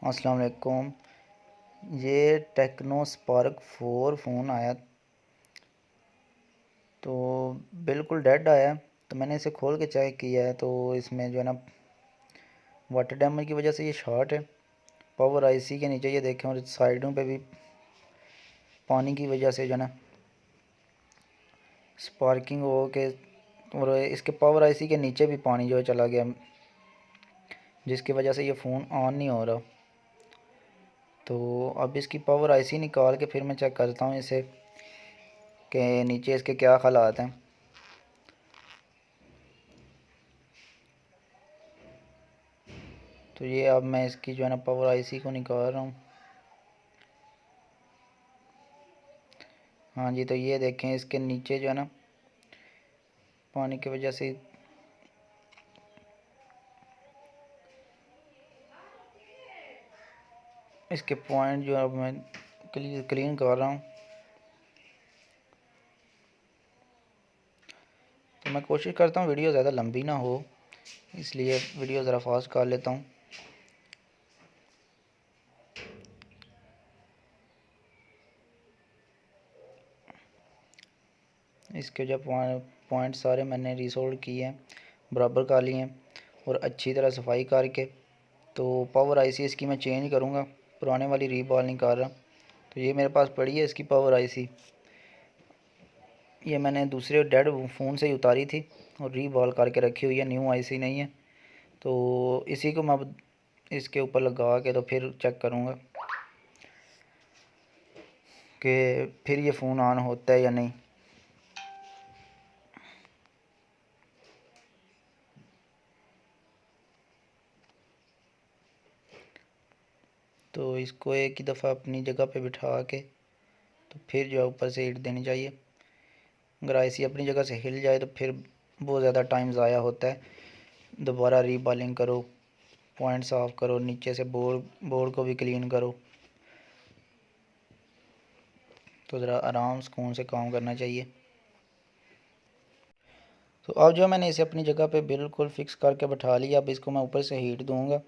अस्सलाम वालेकुम। ये टेक्नो स्पार्क 4 फ़ोन आया तो बिल्कुल डेड आया। तो मैंने इसे खोल के चेक किया है तो इसमें जो है ना वाटर डैमेज की वजह से ये शॉर्ट है। पावर आईसी के नीचे ये देखें और साइडों पे भी पानी की वजह से जो है ना स्पार्किंग हो के और इसके पावर आईसी के नीचे भी पानी जो है चला गया, जिसकी वजह से ये फ़ोन ऑन नहीं हो रहा। तो अब इसकी पावर आईसी निकाल के फिर मैं चेक करता हूँ इसे कि नीचे इसके क्या हालात हैं। तो ये अब मैं इसकी जो है ना पावर आईसी को निकाल रहा हूँ। हाँ जी, तो ये देखें इसके नीचे जो है ना पानी की वजह से इसके पॉइंट जो है अब मैं क्लीन कर रहा हूँ। तो मैं कोशिश करता हूँ वीडियो ज़्यादा लंबी ना हो, इसलिए वीडियो ज़रा फास्ट कर लेता हूँ। इसके जो पॉइंट सारे मैंने रिसोल्व किए हैं, बराबर कर लिए हैं और अच्छी तरह सफाई करके तो पावर आईसी इसकी मैं चेंज करूँगा, पुराने वाली रीबॉल नहीं कर रहा। तो ये मेरे पास पड़ी है इसकी पावर आईसी, ये मैंने दूसरे डेड फ़ोन से ही उतारी थी और रीबॉल करके रखी हुई है, न्यू आईसी नहीं है। तो इसी को मैं इसके ऊपर लगा के तो फिर चेक करूँगा कि फिर ये फ़ोन ऑन होता है या नहीं। तो इसको एक ही दफ़ा अपनी जगह पे बिठा के तो फिर जो है ऊपर से हीट देनी चाहिए। अगर आईसी अपनी जगह से हिल जाए तो फिर बहुत ज़्यादा टाइम ज़ाया होता है। दोबारा रीबॉलिंग करो, पॉइंट साफ़ करो, नीचे से बोर्ड को भी क्लीन करो। तो ज़रा आराम सुकून से काम करना चाहिए। तो अब जो मैंने इसे अपनी जगह पे बिल्कुल फ़िक्स करके बैठा लिया। अब इसको मैं ऊपर से हीट दूँगा।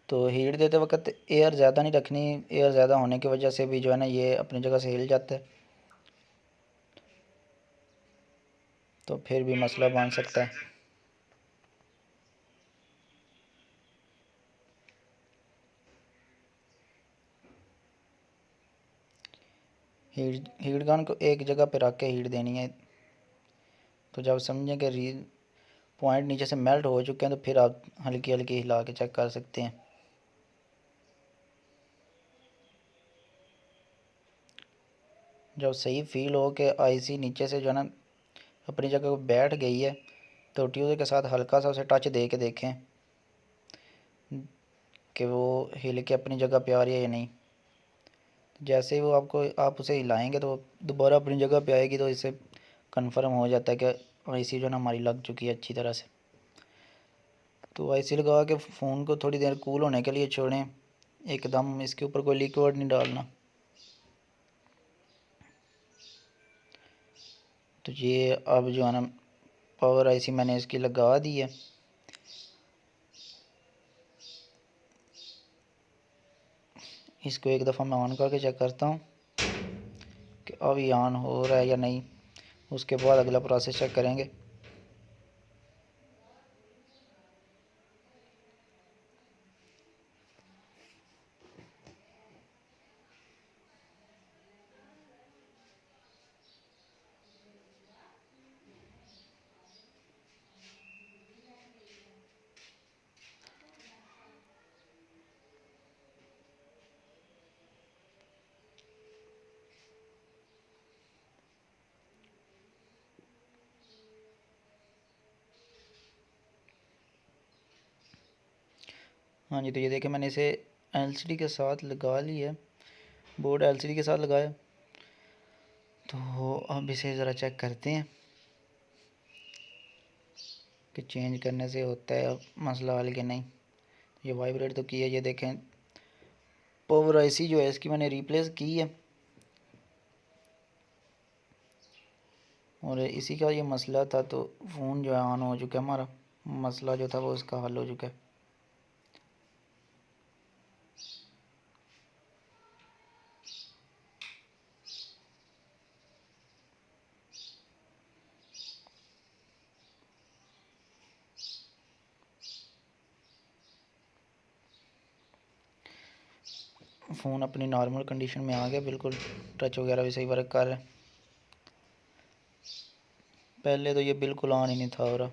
तो हीट देते वक्त एयर ज़्यादा नहीं रखनी, एयर ज़्यादा होने की वजह से भी जो है ना ये अपनी जगह से हिल जाता है, तो फिर भी मसला बन सकता है। हीट गन को एक जगह पे रख के हीट देनी है। तो जब समझें कि पॉइंट नीचे से मेल्ट हो चुके हैं तो फिर आप हल्की हल्की हिला के चेक कर सकते हैं। जब सही फील हो कि आईसी नीचे से जो है ना अपनी जगह पर बैठ गई है तो ट्यूज़र के साथ हल्का सा उसे टच दे के देखें कि वो हिल के अपनी जगह पे आ रही है या नहीं। जैसे ही वो आप उसे हिलाएंगे तो दोबारा अपनी जगह पे आएगी, तो इससे कंफर्म हो जाता है कि आईसी जो है ना हमारी लग चुकी है अच्छी तरह से। तो आईसी लगा के फ़ोन को थोड़ी देर कूल होने के लिए छोड़ें, एकदम इसके ऊपर कोई लिक्विड नहीं डालना। तो ये अब जो है ना पावर आईसी मैंने इसकी लगा दी है। इसको एक दफ़ा मैं ऑन करके चेक करता हूँ कि अब ये ऑन हो रहा है या नहीं, उसके बाद अगला प्रोसेस चेक करेंगे। हाँ जी, तो ये देखें मैंने इसे एलसीडी के साथ लगा लिया है, बोर्ड एलसीडी के साथ लगाया। तो अब इसे ज़रा चेक करते हैं कि चेंज करने से होता है अब मसला हल कि नहीं। ये वाइब्रेट तो की है, ये देखें पावर आईसी जो है इसकी मैंने रिप्लेस की है और इसी का ये मसला था। तो फ़ोन जो है ऑन हो चुका है, हमारा मसला जो था वो उसका हल हो चुका है। फ़ोन अपनी नॉर्मल कंडीशन में आ गया, बिल्कुल टच वगैरह भी सही वर्क कर रहा है। पहले तो ये बिल्कुल ऑन ही नहीं था हो रहा।